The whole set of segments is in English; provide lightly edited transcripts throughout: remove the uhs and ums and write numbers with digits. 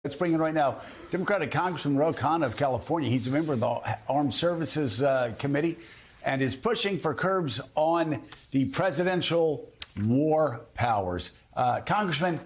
Let's bring in right now Democratic Congressman Ro Khanna of California. He's a member of the Armed Services Committee and is pushing for curbs on the presidential war powers. Congressman,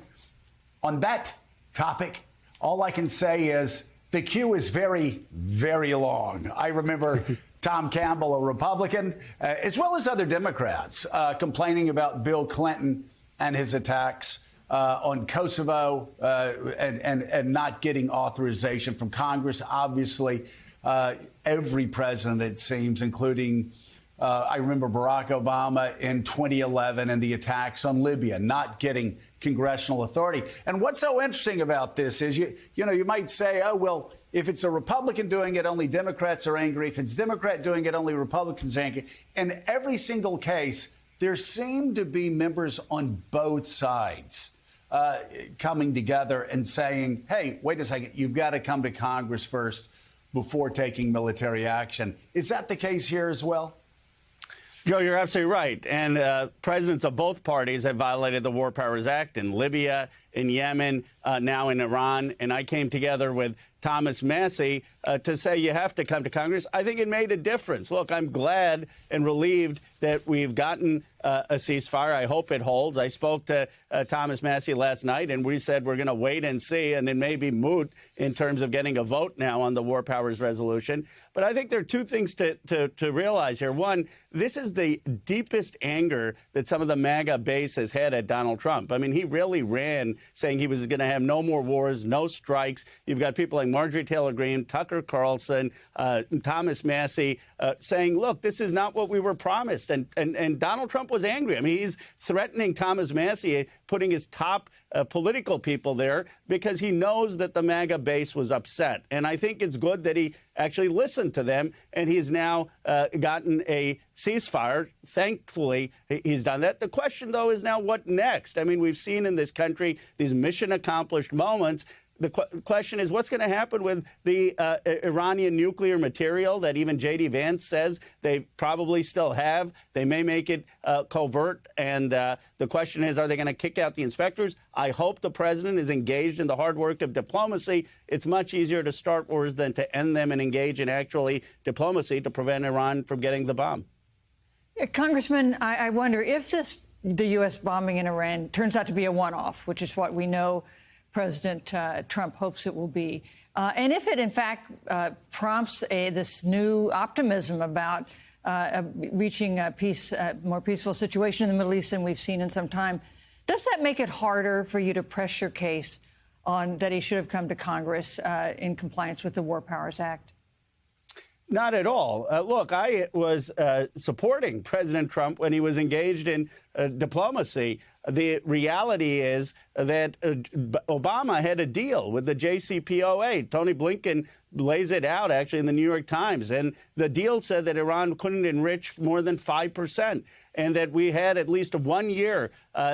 on that topic, all I can say is the queue is very, very long. I remember Tom Campbell, a Republican, as well as other Democrats, complaining about Bill Clinton and his attacks on Kosovo and not getting authorization from Congress. Obviously, every president, it seems, including I remember Barack Obama in 2011 and the attacks on Libya, not getting congressional authority. And what's so interesting about this is, you might say, oh, well, if it's a Republican doing it, only Democrats are angry. If it's Democrat doing it, only Republicans are angry. In every single case, there seem to be members on both sides coming together and saying, hey, wait a second, you've got to come to Congress first before taking military action. Is that the case here as well? Joe, you're absolutely right. And presidents of both parties have violated the War Powers Act in Libya, in Yemen, now in Iran. And I came together with Thomas Massie to say you have to come to Congress. I think it made a difference. Look, I'm glad and relieved that we've gotten a ceasefire. I hope it holds. I spoke to Thomas Massie last night, and we said we're going to wait and see, and it may be moot in terms of getting a vote now on the War Powers resolution. But I think there are two things to realize here. One, this is the deepest anger that some of the MAGA base has had at Donald Trump. I mean, he really ran saying he was going to have no more wars, no strikes. You've got people like Marjorie Taylor Greene, Tucker Carlson, Thomas Massie saying, look, this is not what we were promised. And Donald Trump was angry. I mean, he's threatening Thomas Massie, putting his top political people there because he knows that the MAGA base was upset. And I think it's good that he actually listened to them, and he's now gotten a ceasefire. Thankfully, he's done that. The question, though, is now what next? I mean, we've seen in this country these mission accomplished moments. The question is, what's going to happen with the Iranian nuclear material that even J.D. Vance says they probably still have? They may make it covert. And the question is, are they going to kick out the inspectors? I hope the president is engaged in the hard work of diplomacy. It's much easier to start wars than to end them and engage in actually diplomacy to prevent Iran from getting the bomb. Congressman, I wonder if the U.S. bombing in Iran turns out to be a one-off, which is what we know President Trump hopes it will be. And if it, in fact, prompts this new optimism about reaching a more peaceful situation in the Middle East than we've seen in some time, does that make it harder for you to press your case on that he should have come to Congress in compliance with the War Powers Act? Not at all. Look, I was supporting President Trump when he was engaged in diplomacy. The reality is that Obama had a deal with the JCPOA. Tony Blinken lays it out, actually, in the New York Times. And the deal said that Iran couldn't enrich more than 5%, and that we had at least 1 year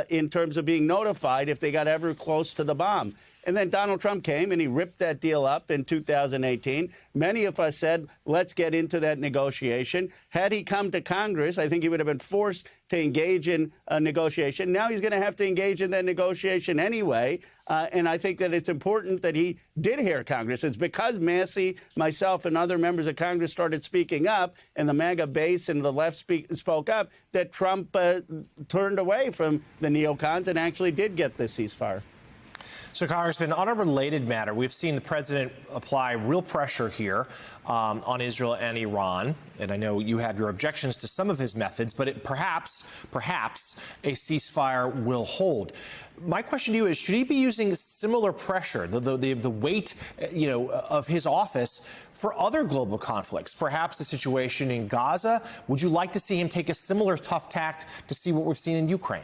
in terms of being notified if they got ever close to the bomb. And then Donald Trump came and he ripped that deal up in 2018. Many of us said, let's get into that negotiation. Had he come to Congress, I think he would have been forced to engage in a negotiation. Now he's going to have to engage in that negotiation anyway. And I think that it's important that he did hear Congress. It's because Massie, myself, and other members of Congress started speaking up, and the MAGA base and the left spoke up, that Trump turned away from the neocons and actually did get the ceasefire. So, Congressman, on a related matter, we've seen the president apply real pressure here on Israel and Iran. And I know you have your objections to some of his methods, but perhaps a ceasefire will hold. My question to you is, should he be using similar pressure, the weight, of his office for other global conflicts, perhaps the situation in Gaza? Would you like to see him take a similar tough tact to see what we've seen in Ukraine?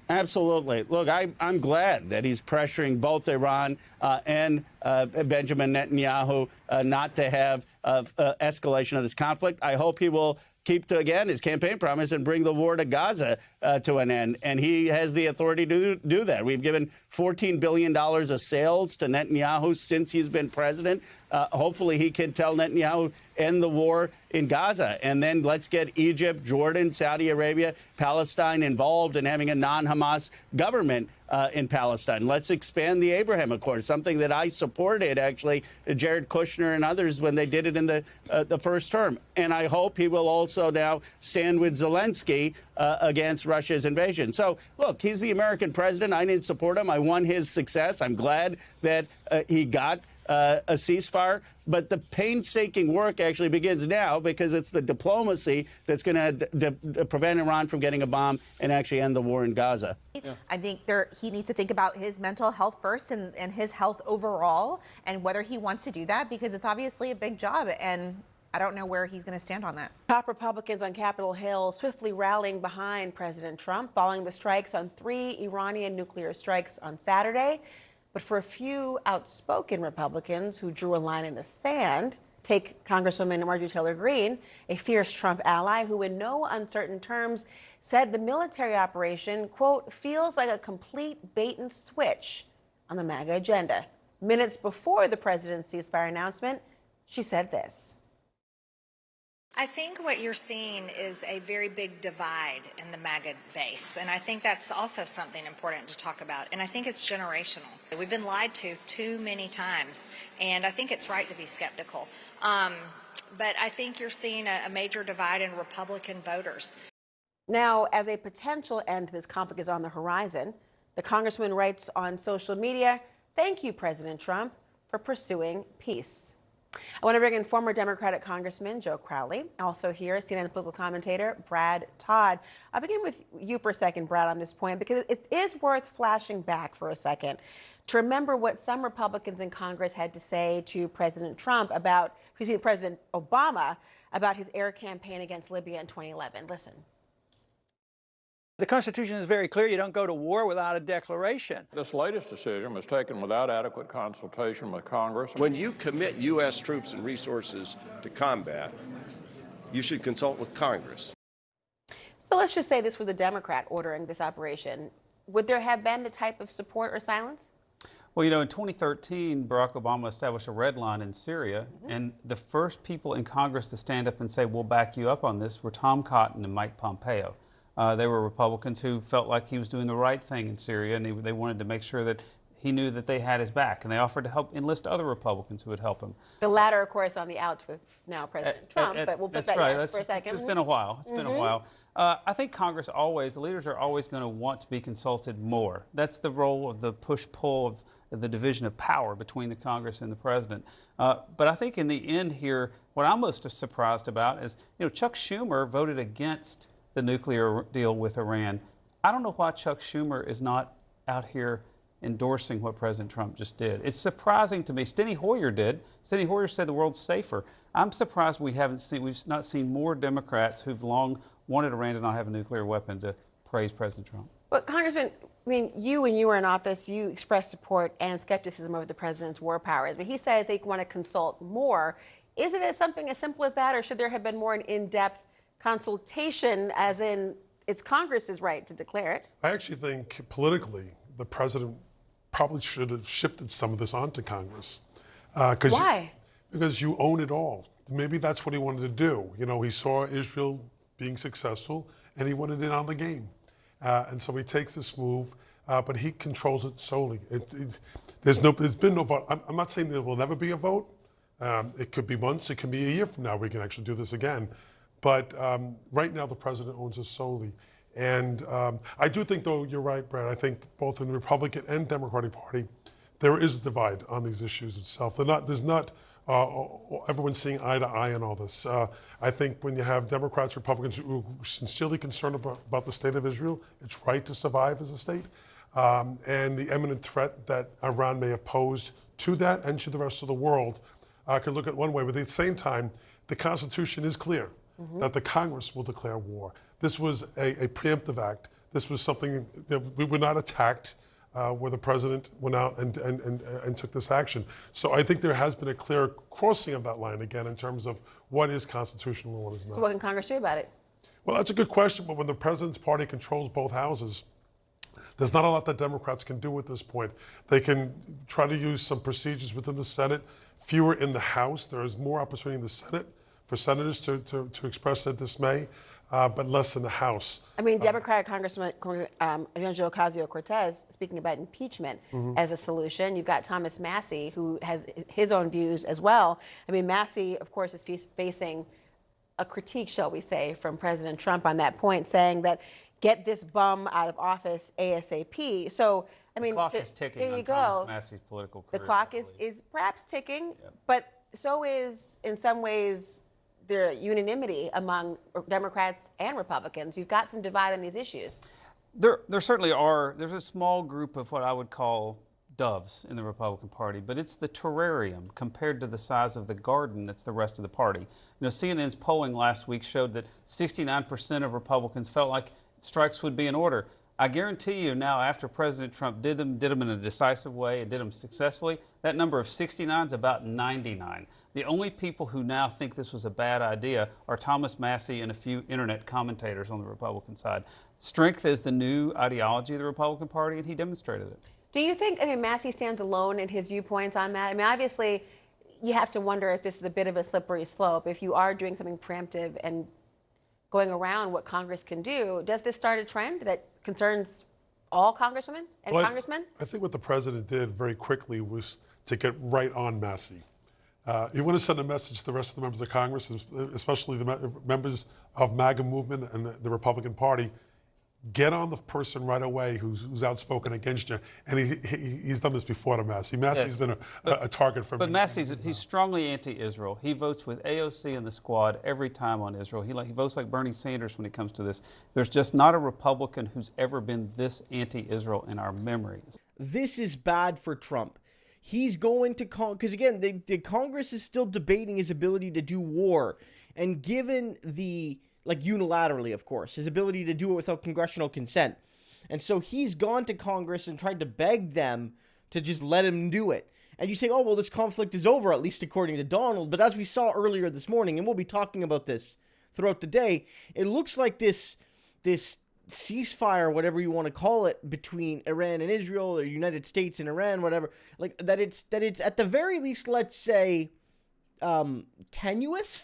Absolutely. Look, I'm glad that he's pressuring both Iran and Benjamin Netanyahu not to have escalation of this conflict. I hope he will keep to, again, his campaign promise and bring the war to Gaza to an end. And he has the authority to do that. We've given $14 billion of sales to Netanyahu since he's been president. Hopefully he can tell Netanyahu, end the war in Gaza. And then let's get Egypt, Jordan, Saudi Arabia, Palestine involved in having a non-Hamas government in Palestine. Let's expand the Abraham Accord, something that I supported, actually, Jared Kushner and others when they did it in the first term. And I hope he will also now stand with Zelensky against Russia's invasion. So, look, he's the American president. I didn't support him. I won his success. I'm glad that he got a ceasefire. But the painstaking work actually begins now, because it's the diplomacy that's going to prevent Iran from getting a bomb and actually end the war in Gaza. Yeah. I think he needs to think about his mental health first and his health overall, and whether he wants to do that, because it's obviously a big job. And I don't know where he's going to stand on that. Top Republicans on Capitol Hill swiftly rallying behind President Trump following the strikes on 3 Iranian nuclear strikes on Saturday. But for a few outspoken Republicans who drew a line in the sand, take Congresswoman Marjorie Taylor Greene, a fierce Trump ally who in no uncertain terms said the military operation, quote, feels like a complete bait and switch on the MAGA agenda. Minutes before the president's ceasefire announcement, she said this. I think what you're seeing is a very big divide in the MAGA base, and I think that's also something important to talk about, and I think it's generational. We've been lied to too many times, and I think it's right to be skeptical. But I think you're seeing a major divide in Republican voters. Now, as a potential end to this conflict is on the horizon, the congressman writes on social media, "Thank you, President Trump, for pursuing peace." I want to bring in former Democratic Congressman Joe Crowley, also here, CNN political commentator Brad Todd. I'll begin with you for a second, Brad, on this point, because it is worth flashing back for a second to remember what some Republicans in Congress had to say to President President Obama about his air campaign against Libya in 2011. Listen. The Constitution is very clear. You don't go to war without a declaration. This latest decision was taken without adequate consultation with Congress. When you commit U.S. troops and resources to combat, you should consult with Congress. So let's just say this was a Democrat ordering this operation. Would there have been the type of support or silence? Well, you know, in 2013, Barack Obama established a red line in Syria, and the first people in Congress to stand up and say, we'll back you up on this, were Tom Cotton and Mike Pompeo. They were Republicans who felt like he was doing the right thing in Syria, and they wanted to make sure that he knew that they had his back, and they offered to help enlist other Republicans who would help him. The latter, of course, on the outs with now President Trump, but we'll put that yes for a second. It's been a while. It's been a while. I think Congress always, the leaders are always going to want to be consulted more. That's the role of the push-pull of the division of power between the Congress and the president. But I think in the end here, what I'm most surprised about is, you know, Chuck Schumer voted against the nuclear deal with Iran. I don't know why Chuck Schumer is not out here endorsing what President Trump just did. It's surprising to me. Steny Hoyer did. Steny Hoyer said the world's safer. I'm surprised we've not seen more Democrats who've long wanted Iran to not have a nuclear weapon to praise President Trump. But Congressman, I mean, when you were in office, you expressed support and skepticism over the president's war powers. But he says they want to consult more. Is it something as simple as that, or should there have been more an in-depth consultation, as in it's Congress's right to declare it? I actually think politically the president probably should have shifted some of this onto Congress. Why? Because you own it all. Maybe that's what he wanted to do. You know, he saw Israel being successful and he wanted in on the game. And so he takes this move, but he controls it solely. There's been no vote. I'm not saying there will never be a vote. It could be months, it could be a year from now we can actually do this again. But right now, the president owns it solely. And I do think, though, you're right, Brad. I think both in the Republican and Democratic Party, there is a divide on these issues itself. There's not everyone seeing eye to eye on all this. I think when you have Democrats, Republicans who are sincerely concerned about the state of Israel, it's right to survive as a state, and the imminent threat that Iran may have posed to that and to the rest of the world can look at one way. But at the same time, the Constitution is clear that the Congress will declare war. This was a preemptive act. This was something that we were not attacked where the president went out and took this action. So I think there has been a clear crossing of that line again in terms of what is constitutional and what is not. So what can Congress do about it? Well, that's a good question, but when the president's party controls both houses, there's not a lot that Democrats can do at this point. They can try to use some procedures within the Senate, fewer in the House. There is more opportunity in the Senate for senators to express their dismay. but less in the House. I mean, Democratic Congressman Alejandro Ocasio-Cortez speaking about impeachment as a solution. You've got Thomas Massey, who has his own views as well. I mean, Massey, of course, is facing a critique, shall we say, from President Trump on that point, saying that get this bum out of office ASAP. So, I mean, the clock is ticking there you on go. Thomas Massey's political career. The clock is perhaps ticking, but so is, in some ways, the unanimity among Democrats and Republicans. You've got some divide on these issues. There certainly are. There's a small group of what I would call doves in the Republican Party, but it's the terrarium compared to the size of the garden that's the rest of the party. You know, CNN's polling last week showed that 69% of Republicans felt like strikes would be in order. I guarantee you now, after President Trump did them in a decisive way and did them successfully, that number of 69 is about 99. The only people who now think this was a bad idea are Thomas Massey and a few internet commentators on the Republican side. Strength is the new ideology of the Republican Party, and he demonstrated it. Do you think, I mean, Massey stands alone in his viewpoints on that? I mean, obviously, you have to wonder if this is a bit of a slippery slope. If you are doing something preemptive and going around what Congress can do, does this start a trend that concerns all congresswomen and congressmen? I think what the president did very quickly was to get right on Massey. You want to send a message to the rest of the members of Congress, especially the members of MAGA movement and the Republican Party. Get on the person right away who's outspoken against you. And he's done this before to Massey. Massey's been a target for But he's strongly anti-Israel. He votes with AOC and the squad every time on Israel. He votes like Bernie Sanders when it comes to this. There's just not a Republican who's ever been this anti-Israel in our memories. This is bad for Trump. He's going to because again, the Congress is still debating his ability to do war, and given the unilaterally, of course, his ability to do it without congressional consent, and so he's gone to Congress and tried to beg them to just let him do it. And you say, oh well, this conflict is over, at least according to Donald. But as we saw earlier this morning, and we'll be talking about this throughout the day, it looks like this ceasefire, whatever you want to call it, between Iran and Israel, or United States and Iran, whatever, that it's at the very least, let's say, tenuous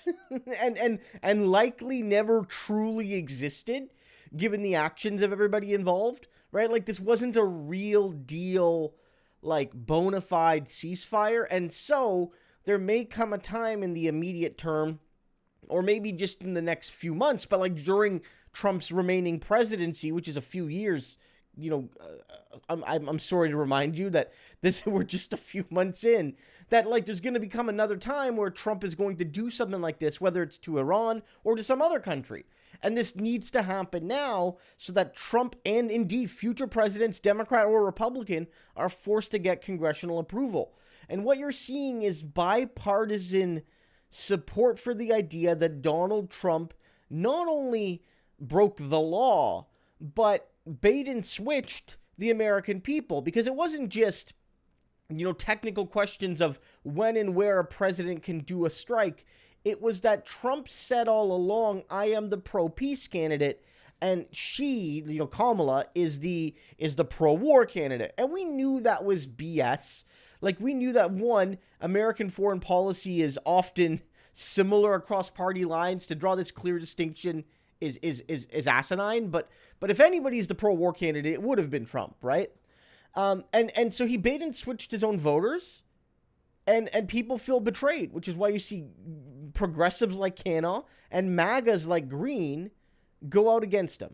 and likely never truly existed, given the actions of everybody involved, right? Like, this wasn't a real deal, bona fide ceasefire, and so there may come a time in the immediate term, or maybe just in the next few months, but during Trump's remaining presidency, which is a few years, I'm sorry to remind you that we're just a few months in, that there's going to become another time where Trump is going to do something like this, whether it's to Iran or to some other country. And this needs to happen now so that Trump and indeed future presidents, Democrat or Republican, are forced to get congressional approval. And what you're seeing is bipartisan support for the idea that Donald Trump not only broke the law, but bait and switched the American people, because it wasn't just, technical questions of when and where a president can do a strike. It was that Trump said all along, I am the pro-peace candidate, and she, Kamala, is the pro-war candidate. And we knew that was BS. We knew that, one, American foreign policy is often similar across party lines. To draw this clear distinction is asinine, but if anybody's the pro-war candidate, it would have been Trump, right? And so he bait and switched his own voters, and people feel betrayed, which is why you see progressives like Kavanaugh and MAGAs like Green go out against him.